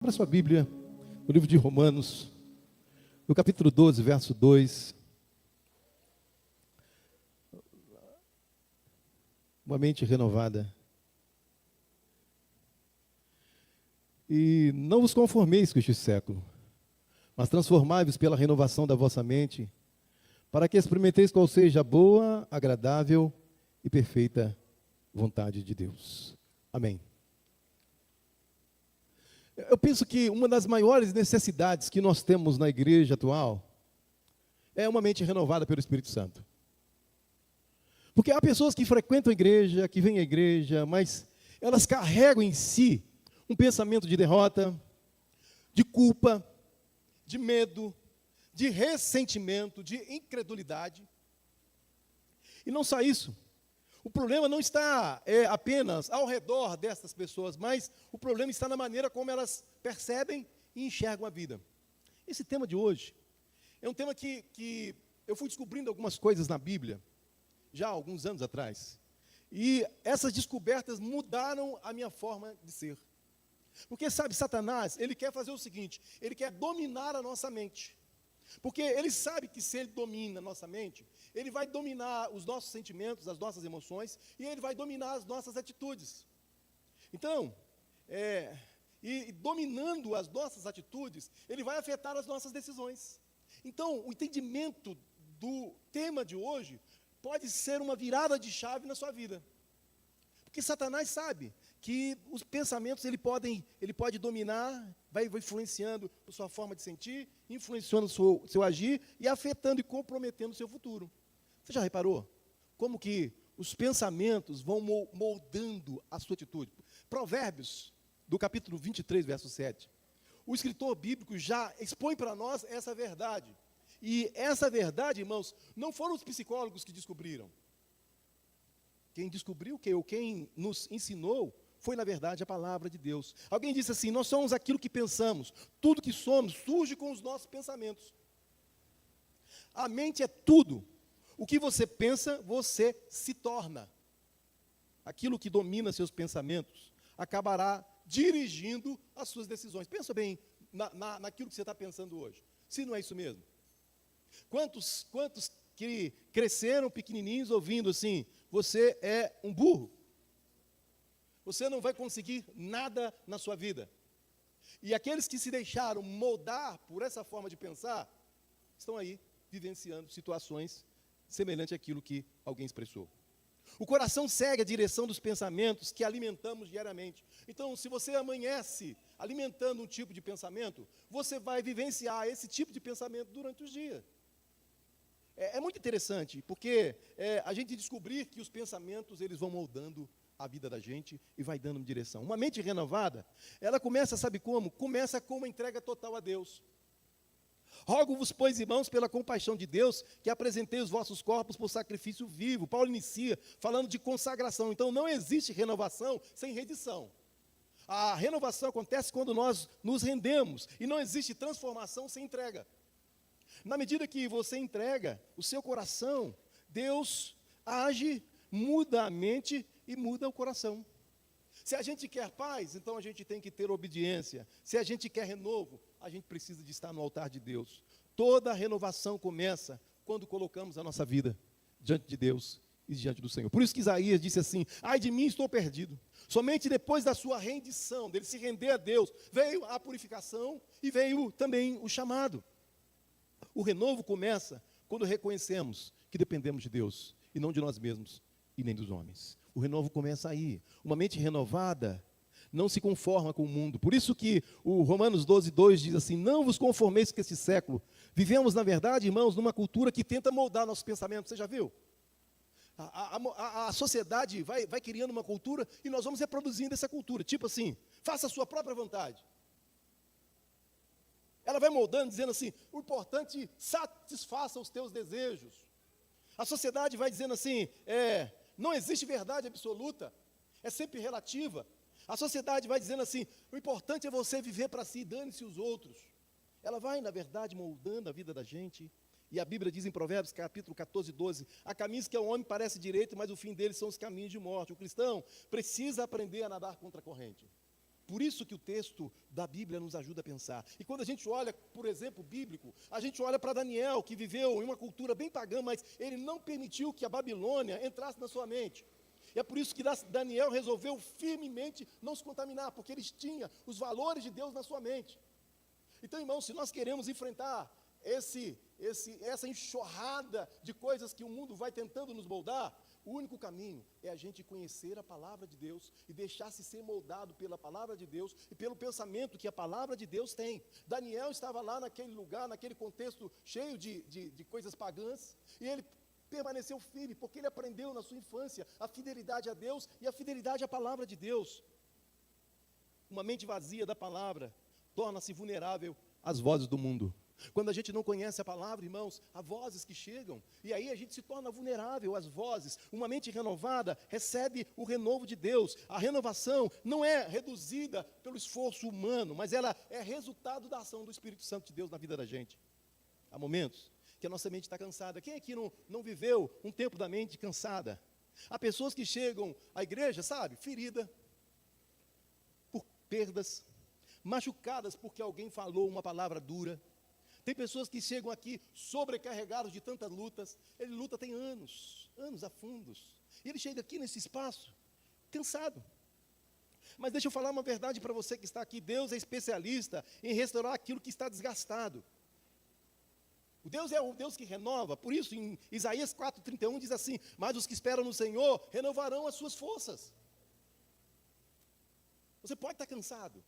Abra sua Bíblia, no livro de Romanos, no capítulo 12, verso 2. Uma mente renovada. E não vos conformeis com este século, mas transformai-vos pela renovação da vossa mente, para que experimenteis qual seja a boa, agradável e perfeita vontade de Deus. Amém. Eu penso que uma das maiores necessidades que nós temos na igreja atual é uma mente renovada pelo Espírito Santo. Porque há pessoas que frequentam a igreja, que vêm à igreja, mas elas carregam em si um pensamento de derrota, de culpa, de medo, de ressentimento, de incredulidade. E não só isso. O problema não está apenas ao redor dessas pessoas, mas o problema está na maneira como elas percebem e enxergam a vida. Esse tema de hoje é um tema que eu fui descobrindo algumas coisas na Bíblia, já há alguns anos atrás. E essas descobertas mudaram a minha forma de ser. Porque, sabe, Satanás, ele quer fazer o seguinte, ele quer dominar a nossa mente. Porque ele sabe que se ele domina a nossa mente, ele vai dominar os nossos sentimentos, as nossas emoções, e ele vai dominar as nossas atitudes. Então, dominando as nossas atitudes, ele vai afetar as nossas decisões. Então, o entendimento do tema de hoje pode ser uma virada de chave na sua vida. Porque Satanás sabe que os pensamentos ele pode dominar, vai influenciando a sua forma de sentir, influenciando o seu agir e afetando e comprometendo o seu futuro. Você já reparou como que os pensamentos vão moldando a sua atitude? Provérbios, do capítulo 23, verso 7. O escritor bíblico já expõe para nós essa verdade. E essa verdade, irmãos, não foram os psicólogos que descobriram. Quem descobriu, quem nos ensinou, foi, na verdade, a palavra de Deus. Alguém disse assim, nós somos aquilo que pensamos. Tudo que somos surge com os nossos pensamentos. A mente é tudo. O que você pensa, você se torna. Aquilo que domina seus pensamentos acabará dirigindo as suas decisões. Pensa bem naquilo que você está pensando hoje. Se não é isso mesmo. Quantos que cresceram pequenininhos ouvindo assim, você é um burro. Você não vai conseguir nada na sua vida. E aqueles que se deixaram moldar por essa forma de pensar, estão aí vivenciando situações semelhantes àquilo que alguém expressou. O coração segue a direção dos pensamentos que alimentamos diariamente. Então, se você amanhece alimentando um tipo de pensamento, você vai vivenciar esse tipo de pensamento durante os dias. É muito interessante, porque a gente descobrir que os pensamentos eles vão moldando a vida da gente e vai dando direção. Uma mente renovada, ela começa, sabe como? Começa com uma entrega total a Deus. Rogo-vos, pois, irmãos, pela compaixão de Deus, que apresentei os vossos corpos por sacrifício vivo. Paulo inicia falando de consagração. Então, não existe renovação sem rendição. A renovação acontece quando nós nos rendemos. E não existe transformação sem entrega. Na medida que você entrega o seu coração, Deus age, muda a mente e muda o coração. Se a gente quer paz, então a gente tem que ter obediência. Se a gente quer renovo, a gente precisa de estar no altar de Deus. Toda a renovação começa quando colocamos a nossa vida diante de Deus e diante do Senhor. Por isso que Isaías disse assim, ai de mim, estou perdido. Somente depois da sua rendição, dele se render a Deus, veio a purificação e veio também o chamado. O renovo começa quando reconhecemos que dependemos de Deus e não de nós mesmos e nem dos homens. O renovo começa aí. Uma mente renovada não se conforma com o mundo. Por isso que o Romanos 12, 2 diz assim, não vos conformeis com esse século. Vivemos, na verdade, irmãos, numa cultura que tenta moldar nossos pensamentos. Você já viu? A sociedade vai criando uma cultura e nós vamos reproduzindo essa cultura. Tipo assim, faça a sua própria vontade. Ela vai moldando, dizendo assim, o importante, satisfaça os teus desejos. A sociedade vai dizendo assim, não existe verdade absoluta, é sempre relativa. A sociedade vai dizendo assim, o importante é você viver para si, dane-se os outros. Ela vai, na verdade, moldando a vida da gente. E a Bíblia diz em Provérbios, capítulo 14, 12, há caminhos que ao homem parece direito, mas o fim deles são os caminhos de morte. O cristão precisa aprender a nadar contra a corrente. Por isso que o texto da Bíblia nos ajuda a pensar. E quando a gente olha, por exemplo, bíblico, a gente olha para Daniel, que viveu em uma cultura bem pagã, mas ele não permitiu que a Babilônia entrasse na sua mente. E é por isso que Daniel resolveu firmemente não se contaminar, porque ele tinha os valores de Deus na sua mente. Então, irmãos, se nós queremos enfrentar essa enxurrada de coisas que o mundo vai tentando nos moldar, o único caminho é a gente conhecer a palavra de Deus e deixar-se ser moldado pela palavra de Deus e pelo pensamento que a palavra de Deus tem. Daniel estava lá naquele lugar, naquele contexto cheio de coisas pagãs, e ele permaneceu firme, porque ele aprendeu na sua infância a fidelidade a Deus e a fidelidade à palavra de Deus. Uma mente vazia da palavra torna-se vulnerável às vozes do mundo. Quando a gente não conhece a palavra, irmãos, há vozes que chegam, e aí a gente se torna vulnerável às vozes. Uma mente renovada recebe o renovo de Deus. A renovação não é reduzida pelo esforço humano, mas ela é resultado da ação do Espírito Santo de Deus na vida da gente. Há momentos que a nossa mente está cansada. Quem aqui não viveu um tempo da mente cansada? Há pessoas que chegam à igreja, sabe, ferida por perdas, machucadas porque alguém falou uma palavra dura. Tem pessoas que chegam aqui sobrecarregados de tantas lutas. Ele luta tem anos a fundos. E ele chega aqui nesse espaço cansado. Mas deixa eu falar uma verdade para você que está aqui. Deus é especialista em restaurar aquilo que está desgastado. O Deus é o Deus que renova. Por isso, em Isaías 4:31 diz assim: mas os que esperam no Senhor renovarão as suas forças. Você pode estar cansado,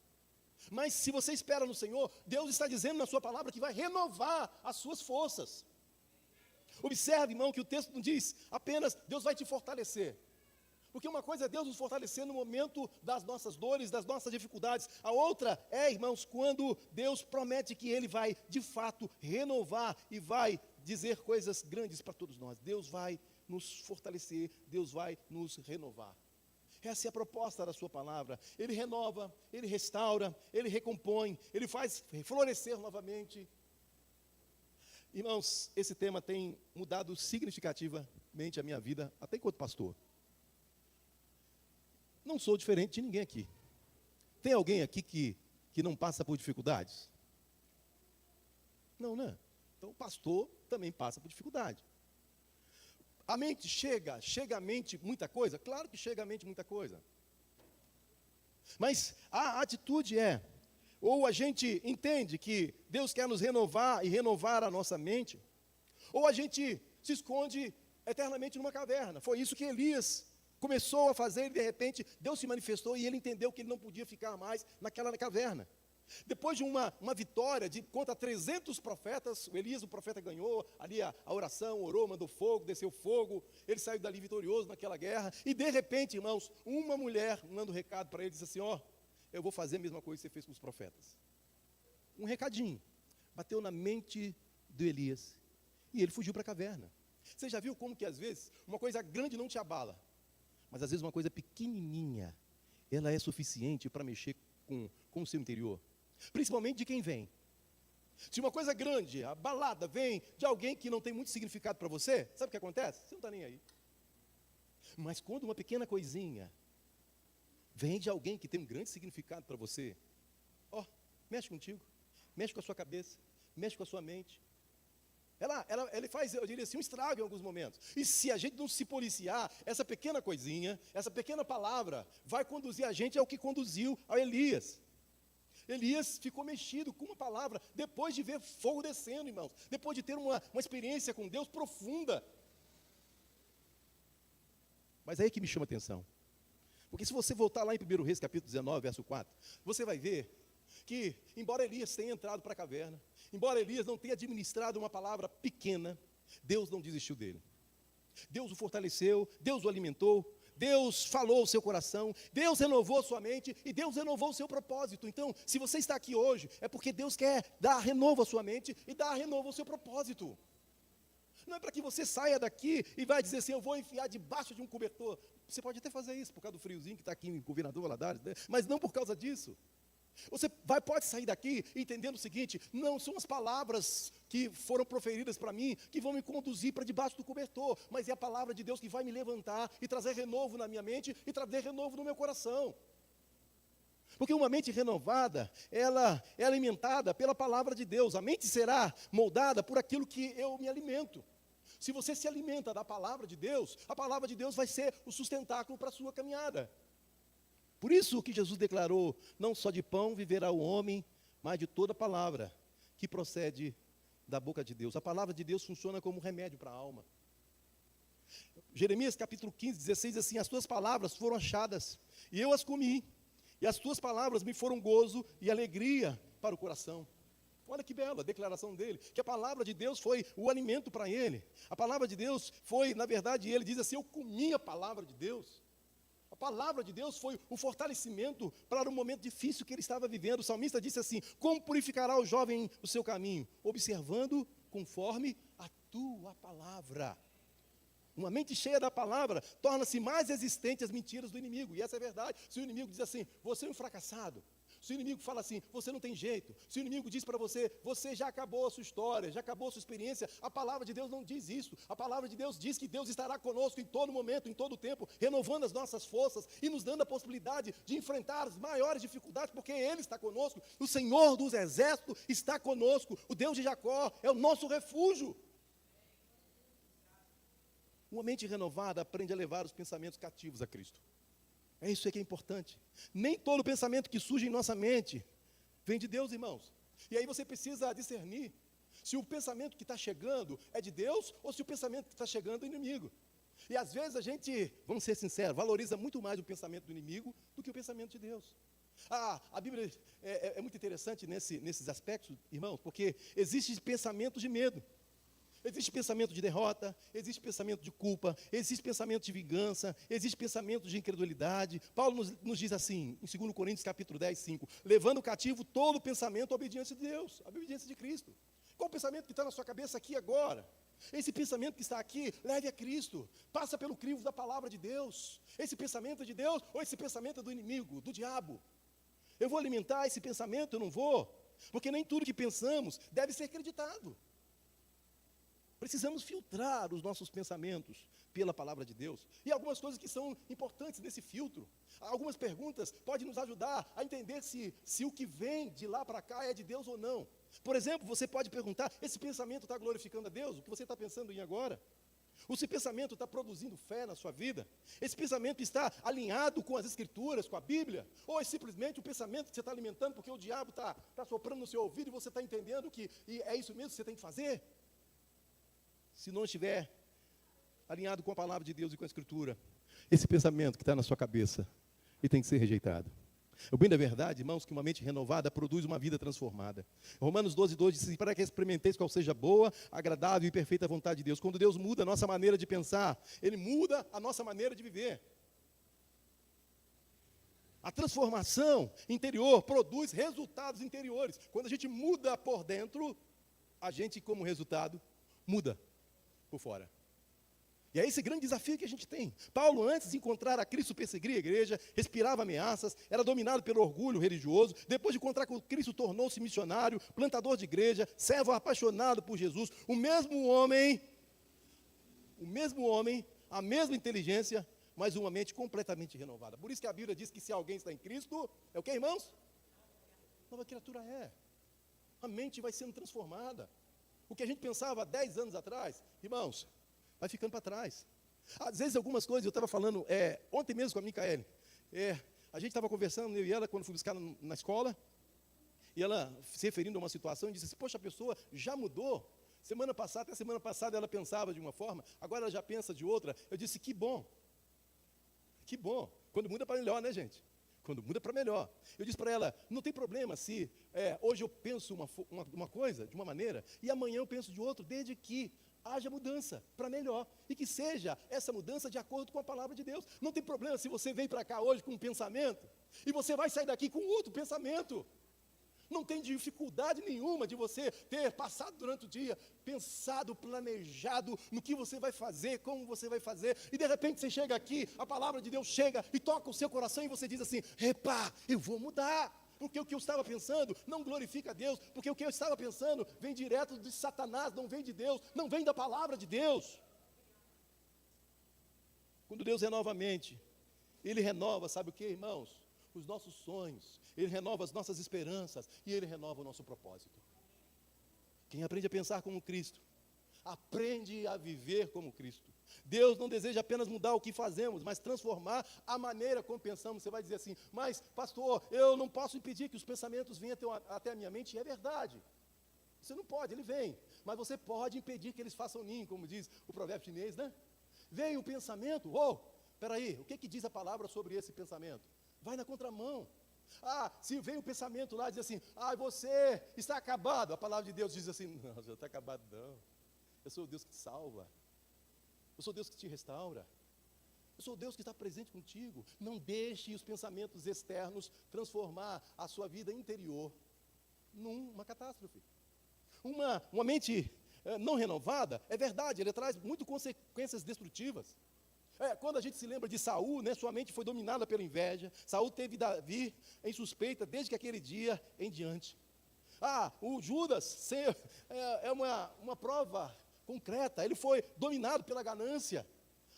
mas se você espera no Senhor, Deus está dizendo na sua palavra que vai renovar as suas forças. Observe, irmão, que o texto não diz apenas Deus vai te fortalecer. Porque uma coisa é Deus nos fortalecer no momento das nossas dores, das nossas dificuldades. A outra é, irmãos, quando Deus promete que Ele vai, de fato, renovar e vai dizer coisas grandes para todos nós. Deus vai nos fortalecer, Deus vai nos renovar. Essa é a proposta da sua palavra. Ele renova, Ele restaura, Ele recompõe, Ele faz florescer novamente. Irmãos, esse tema tem mudado significativamente a minha vida, até enquanto pastor. Não sou diferente de ninguém aqui. Tem alguém aqui que não passa por dificuldades? Não, né? Então o pastor também passa por dificuldade. A mente chega à mente muita coisa? Claro que chega à mente muita coisa. Mas a atitude é, ou a gente entende que Deus quer nos renovar e renovar a nossa mente, ou a gente se esconde eternamente numa caverna. Foi isso que Elias começou a fazer, e de repente Deus se manifestou e ele entendeu que ele não podia ficar mais naquela caverna. Depois de uma vitória contra 300 profetas, o Elias, o profeta, ganhou ali a oração, orou, mandou fogo, desceu fogo, ele saiu dali vitorioso naquela guerra, e de repente, irmãos, uma mulher manda um recado para ele, diz assim: ó, eu vou fazer a mesma coisa que você fez com os profetas. Um recadinho, bateu na mente do Elias, e ele fugiu para a caverna. Você já viu como que às vezes uma coisa grande não te abala, mas às vezes uma coisa pequenininha, ela é suficiente para mexer com o seu interior? Principalmente de quem vem. Se uma coisa grande, abalada, vem de alguém que não tem muito significado para você, sabe o que acontece? Você não está nem aí. Mas quando uma pequena coisinha vem de alguém que tem um grande significado para você, ó, mexe contigo, mexe com a sua cabeça, mexe com a sua mente. Ele faz, eu diria assim, um estrago em alguns momentos. E se a gente não se policiar, essa pequena coisinha, essa pequena palavra, vai conduzir a gente ao que conduziu a Elias. Elias ficou mexido com uma palavra, depois de ver fogo descendo, irmãos, depois de ter uma experiência com Deus profunda. Mas é aí que me chama a atenção. Porque se você voltar lá em 1 Reis, capítulo 19, verso 4, você vai ver que, embora Elias tenha entrado para a caverna, embora Elias não tenha administrado uma palavra pequena, Deus não desistiu dele. Deus o fortaleceu, Deus o alimentou, Deus falou ao seu coração, Deus renovou a sua mente e Deus renovou o seu propósito. Então, se você está aqui hoje, é porque Deus quer dar renovo à sua mente e dar renovo ao seu propósito. Não é para que você saia daqui e vai dizer assim: eu vou enfiar debaixo de um cobertor. Você pode até fazer isso por causa do friozinho que está aqui em Governador Valadares, né? Mas não por causa disso. Você pode sair daqui entendendo o seguinte: não são as palavras que foram proferidas para mim que vão me conduzir para debaixo do cobertor, mas é a palavra de Deus que vai me levantar e trazer renovo na minha mente e trazer renovo no meu coração. Porque uma mente renovada, ela é alimentada pela palavra de Deus. A mente será moldada por aquilo que eu me alimento. Se você se alimenta da palavra de Deus, a palavra de Deus vai ser o sustentáculo para a sua caminhada. Por isso que Jesus declarou, não só de pão viverá o homem, mas de toda palavra que procede da boca de Deus. A palavra de Deus funciona como um remédio para a alma. Jeremias capítulo 15, 16, assim, as tuas palavras foram achadas, e eu as comi, e as tuas palavras me foram gozo e alegria para o coração. Olha que bela a declaração dele, que a palavra de Deus foi o alimento para ele. A palavra de Deus foi, na verdade, ele diz assim, eu comi a palavra de Deus. A palavra de Deus foi o fortalecimento para o momento difícil que ele estava vivendo. O salmista disse assim, como purificará o jovem o seu caminho? Observando conforme a tua palavra. Uma mente cheia da palavra torna-se mais resistente às mentiras do inimigo. E essa é a verdade. Se o inimigo diz assim, você é um fracassado. Se o inimigo fala assim, você não tem jeito. Se o inimigo diz para você, você já acabou a sua história, já acabou a sua experiência. A palavra de Deus não diz isso. A palavra de Deus diz que Deus estará conosco em todo momento, em todo tempo, renovando as nossas forças e nos dando a possibilidade de enfrentar as maiores dificuldades, porque Ele está conosco. O Senhor dos Exércitos está conosco. O Deus de Jacó é o nosso refúgio. Uma mente renovada aprende a levar os pensamentos cativos a Cristo. É isso que é importante. Nem todo pensamento que surge em nossa mente vem de Deus, irmãos. E aí você precisa discernir se o pensamento que está chegando é de Deus ou se o pensamento que está chegando é do inimigo. E às vezes a gente, vamos ser sinceros, valoriza muito mais o pensamento do inimigo do que o pensamento de Deus. A Bíblia é muito interessante nesses aspectos, irmãos, porque existem pensamentos de medo. Existe pensamento de derrota, existe pensamento de culpa, existe pensamento de vingança, existe pensamento de incredulidade. Paulo nos diz assim, em 2 Coríntios capítulo 10, 5, levando cativo todo pensamento à obediência de Deus, à obediência de Cristo. Qual o pensamento que está na sua cabeça aqui agora? Esse pensamento que está aqui, leve a Cristo, passa pelo crivo da palavra de Deus. Esse pensamento é de Deus ou esse pensamento é do inimigo, do diabo? Eu vou alimentar esse pensamento? Eu não vou? Porque nem tudo que pensamos deve ser acreditado. Precisamos filtrar os nossos pensamentos pela palavra de Deus. E algumas coisas que são importantes nesse filtro. Algumas perguntas podem nos ajudar a entender se o que vem de lá para cá é de Deus ou não. Por exemplo, você pode perguntar, esse pensamento está glorificando a Deus? O que você está pensando em agora? Esse pensamento está produzindo fé na sua vida? Esse pensamento está alinhado com as Escrituras, com a Bíblia? Ou é simplesmente um pensamento que você está alimentando porque o diabo está soprando no seu ouvido e você está entendendo que é isso mesmo que você tem que fazer? Se não estiver alinhado com a palavra de Deus e com a Escritura, esse pensamento que está na sua cabeça, ele tem que ser rejeitado. O bem da verdade, irmãos, que uma mente renovada produz uma vida transformada. Romanos 12, 2 diz assim, para que experimenteis qual seja boa, agradável e perfeita vontade de Deus. Quando Deus muda a nossa maneira de pensar, Ele muda a nossa maneira de viver. A transformação interior produz resultados interiores. Quando a gente muda por dentro, a gente, como resultado, muda por fora. E é esse grande desafio que a gente tem. Paulo, antes de encontrar a Cristo, perseguia a igreja, respirava ameaças, era dominado pelo orgulho religioso. Depois de encontrar com Cristo, tornou-se missionário, plantador de igreja, servo apaixonado por Jesus. O mesmo homem, a mesma inteligência, mas uma mente completamente renovada. Por isso que a Bíblia diz que se alguém está em Cristo, é o que, irmãos? Nova criatura é. A mente vai sendo transformada. O que a gente pensava 10 anos atrás, irmãos, vai ficando para trás. Às vezes algumas coisas, eu estava falando, ontem mesmo com a Micaele, a gente estava conversando, eu e ela, quando fui buscar na escola, e ela se referindo a uma situação, disse assim, poxa, a pessoa já mudou. Até semana passada ela pensava de uma forma, agora ela já pensa de outra. Eu disse, que bom. Que bom. Quando muda para melhor, né, gente? Quando muda para melhor. Eu disse para ela, não tem problema se hoje eu penso uma coisa, de uma maneira, e amanhã eu penso de outro, desde que haja mudança para melhor. E que seja essa mudança de acordo com a palavra de Deus. Não tem problema se você vem para cá hoje com um pensamento, e você vai sair daqui com outro pensamento. Não tem dificuldade nenhuma de você ter passado durante o dia, pensado, planejado no que você vai fazer, como você vai fazer, e de repente você chega aqui, a palavra de Deus chega e toca o seu coração e você diz assim, epa, eu vou mudar, porque o que eu estava pensando não glorifica a Deus, porque o que eu estava pensando vem direto de Satanás, não vem de Deus, não vem da palavra de Deus. Quando Deus renova a mente, Ele renova, sabe o que, irmãos? Os nossos sonhos, Ele renova as nossas esperanças e Ele renova o nosso propósito. Quem aprende a pensar como Cristo, aprende a viver como Cristo. Deus não deseja apenas mudar o que fazemos, mas transformar a maneira como pensamos. Você vai dizer assim, mas pastor, eu não posso impedir que os pensamentos venham até a minha mente. E é verdade, você não pode, ele vem. Mas você pode impedir que eles façam ninho, como diz o provérbio chinês, né? Vem o pensamento, peraí, o que diz a palavra sobre esse pensamento? Vai na contramão. Se vem o pensamento lá, diz assim, você está acabado. A palavra de Deus diz assim, não, já está acabado não. Eu sou o Deus que te salva. Eu sou o Deus que te restaura. Eu sou o Deus que está presente contigo. Não deixe os pensamentos externos transformar a sua vida interior numa catástrofe. Uma mente não renovada, é verdade, ele traz muitas consequências destrutivas. Quando a gente se lembra de Saul, né, sua mente foi dominada pela inveja. Saul teve Davi em suspeita desde que aquele dia em diante. O Judas é uma prova concreta. Ele foi dominado pela ganância.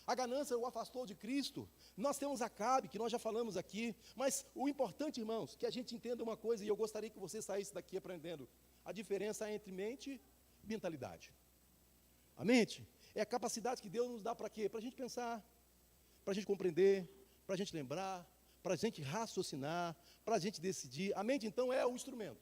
A ganância o afastou de Cristo. Nós temos Acabe, que nós já falamos aqui. Mas o importante, irmãos, que a gente entenda uma coisa, e eu gostaria que você saísse daqui aprendendo a diferença entre mente e mentalidade. A mente é a capacidade que Deus nos dá para quê? Para a gente pensar, para a gente compreender, para a gente lembrar, para a gente raciocinar, para a gente decidir. A mente, então, é o instrumento.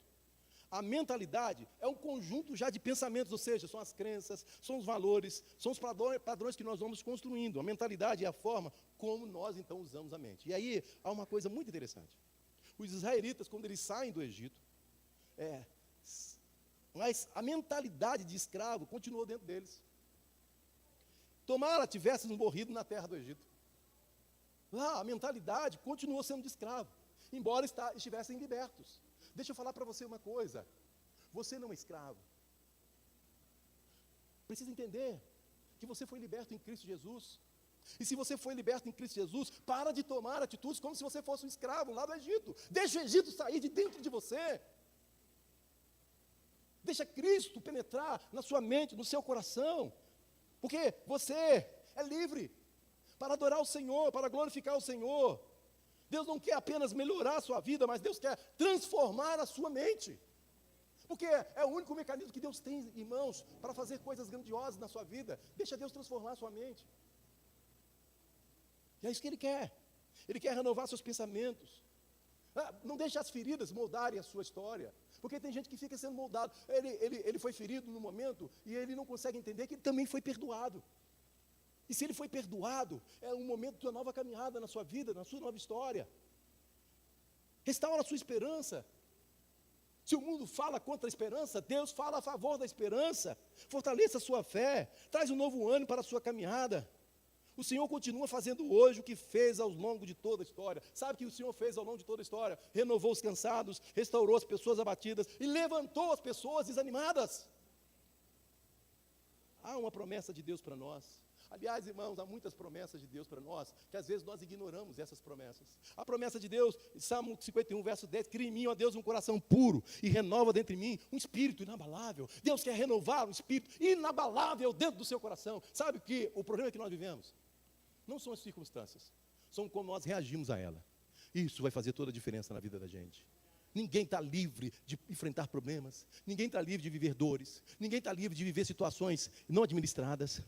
A mentalidade é um conjunto já de pensamentos, ou seja, são as crenças, são os valores, são os padrões que nós vamos construindo. A mentalidade é a forma como nós, então, usamos a mente. E aí, há uma coisa muito interessante. Os israelitas, quando eles saem do Egito, mas a mentalidade de escravo continuou dentro deles. Tomara tivéssemos morrido na terra do Egito. Lá, a mentalidade continuou sendo de escravo, embora estivessem libertos. Deixa eu falar para você uma coisa. Você não é escravo. Precisa entender que você foi liberto em Cristo Jesus. E se você foi liberto em Cristo Jesus, para de tomar atitudes como se você fosse um escravo lá do Egito. Deixa o Egito sair de dentro de você. Deixa Cristo penetrar na sua mente, no seu coração. Porque você é livre para adorar o Senhor, para glorificar o Senhor. Deus não quer apenas melhorar a sua vida, mas Deus quer transformar a sua mente. Porque é o único mecanismo que Deus tem, irmãos, para fazer coisas grandiosas na sua vida. Deixa Deus transformar a sua mente. E é isso que Ele quer. Ele quer renovar seus pensamentos. Não deixe as feridas moldarem a sua história. Porque tem gente que fica sendo moldado. Ele foi ferido no momento e ele não consegue entender que ele também foi perdoado. E se ele foi perdoado, é um momento de uma nova caminhada na sua vida, na sua nova história. Restaura a sua esperança. Se o mundo fala contra a esperança, Deus fala a favor da esperança. Fortaleça a sua fé. Traz um novo ânimo para a sua caminhada. O Senhor continua fazendo hoje o que fez ao longo de toda a história. Sabe o que o Senhor fez ao longo de toda a história? Renovou os cansados, restaurou as pessoas abatidas e levantou as pessoas desanimadas. Há uma promessa de Deus para nós. Aliás, irmãos, há muitas promessas de Deus para nós, que às vezes nós ignoramos essas promessas. A promessa de Deus, Salmo 51, verso 10, cria em mim, ó Deus, um coração puro e renova dentro de mim um espírito inabalável. Deus quer renovar um espírito inabalável dentro do seu coração. Sabe que o problema que nós vivemos não são as circunstâncias, são como nós reagimos a ela. Isso vai fazer toda a diferença na vida da gente. Ninguém está livre de enfrentar problemas, ninguém está livre de viver dores, ninguém está livre de viver situações não administradas.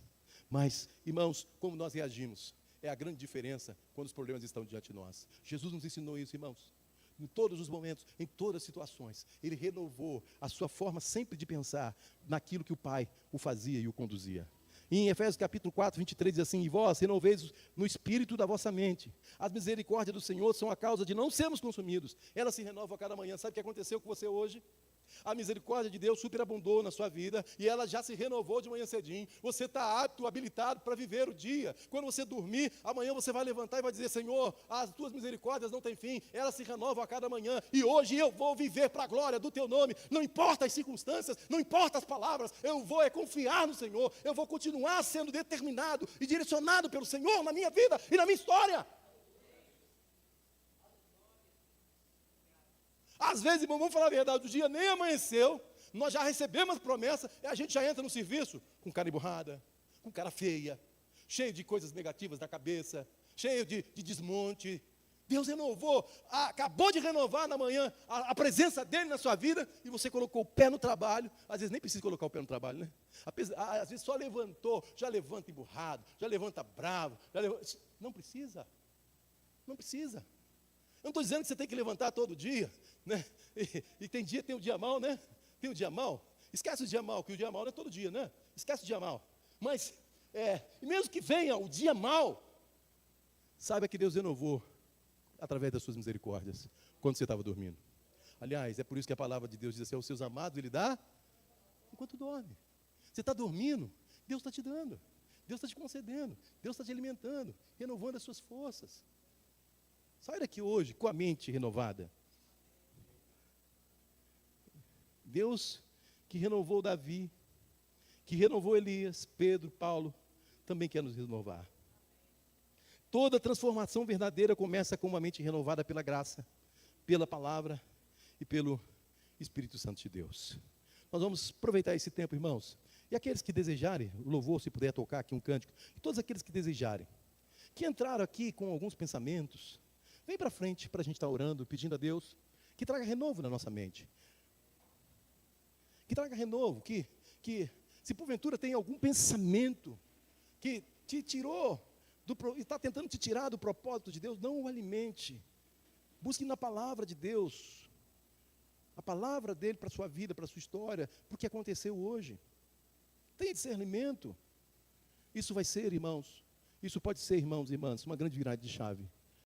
Mas, irmãos, como nós reagimos é a grande diferença quando os problemas estão diante de nós. Jesus nos ensinou isso, irmãos. Em todos os momentos, em todas as situações, Ele renovou a sua forma sempre de pensar naquilo que o Pai o fazia e o conduzia. E em Efésios capítulo 4, 23, diz assim: e vós renoveis no espírito da vossa mente. As misericórdias do Senhor são a causa de não sermos consumidos. Elas se renovam a cada manhã. Sabe o que aconteceu com você hoje? A misericórdia de Deus superabundou na sua vida e ela já se renovou de manhã cedinho. Você está apto, habilitado para viver o dia. Quando você dormir, amanhã você vai levantar e vai dizer: Senhor, as tuas misericórdias não têm fim, elas se renovam a cada manhã. E hoje eu vou viver para a glória do teu nome. Não importa as circunstâncias, não importa as palavras, eu vou confiar no Senhor. Eu vou continuar sendo determinado e direcionado pelo Senhor na minha vida e na minha história. Às vezes, irmão, vamos falar a verdade, o dia nem amanheceu, nós já recebemos promessa, e a gente já entra no serviço com cara emburrada, com cara feia, cheio de coisas negativas na cabeça, cheio de desmonte, Deus renovou, acabou de renovar na manhã a presença dele na sua vida, e você colocou o pé no trabalho. Às vezes nem precisa colocar o pé no trabalho, né? Às vezes só levantou, já levanta emburrado, já levanta bravo, não precisa. Não precisa. Eu não estou dizendo que você tem que levantar todo dia, né? E tem um dia mau, né? Tem um dia mau. Esquece o dia mau, que o dia mau não é todo dia, né? Esquece o dia mau. Mas, e mesmo que venha o dia mau, saiba que Deus renovou através das suas misericórdias, quando você estava dormindo. Aliás, é por isso que a palavra de Deus diz assim, aos seus amados Ele dá enquanto dorme. Você está dormindo, Deus está te dando, Deus está te concedendo, Deus está te alimentando, renovando as suas forças. Sai daqui hoje com a mente renovada. Deus que renovou Davi, que renovou Elias, Pedro, Paulo, também quer nos renovar. Toda transformação verdadeira começa com uma mente renovada pela graça, pela palavra e pelo Espírito Santo de Deus. Nós vamos aproveitar esse tempo, irmãos. E aqueles que desejarem, o louvor, se puder tocar aqui um cântico, e todos aqueles que desejarem, que entraram aqui com alguns pensamentos, vem para frente para a gente estar orando, pedindo a Deus que traga renovo na nossa mente. Que traga renovo, que se porventura tem algum pensamento que te tirou, está tentando te tirar do propósito de Deus, não o alimente. Busque na palavra de Deus, a palavra dele para a sua vida, para a sua história, para o que aconteceu hoje. Tenha discernimento. Isso vai ser, irmãos, isso pode ser, irmãos e irmãs, uma grande virada de chave